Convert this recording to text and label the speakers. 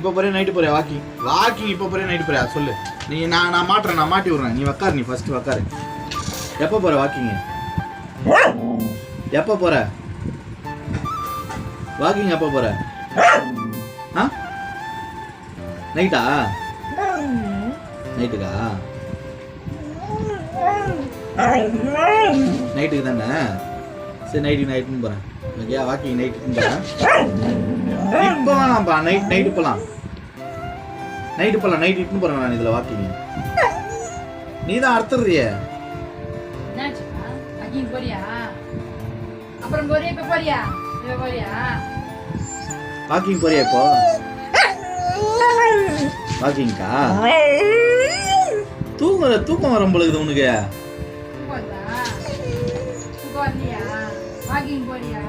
Speaker 1: இப்போ போறியா நைட்டு போறியா வாக்கிங்? வாக்கிங் இப்போ போறியா நைட்டு போறியா சொல்லு. நீ நான் மாட்டுறேன், நான் மாட்டி விட்றேன். நீ உக்காரு, நீ ஃபர்ஸ்ட் உக்காரு. எப்போ போற வாக்கிங்? எப்போ போற வாக்கிங்? எப்போ போற? ஆ நைட்டா? நைட்டுக்கா? நைட்டுக்கு தானே? சரி நைட்டுன்னு போகிறேன். ஓகே வாக்கிங் நைட்டுன்னு போகிறேன். இப்போ வேணாம்ப்பா, நைட்டு போகலாம். நைட்டு இட்டுன்னு போகிறேன் நான் இதில் வாக்கிங். நீ தான் அறுத்துறிய. வாக்கிங் போறியா இப்போ? வாக்கிங்கா? தூக்கம் வரும் பொழுது உனக்கு.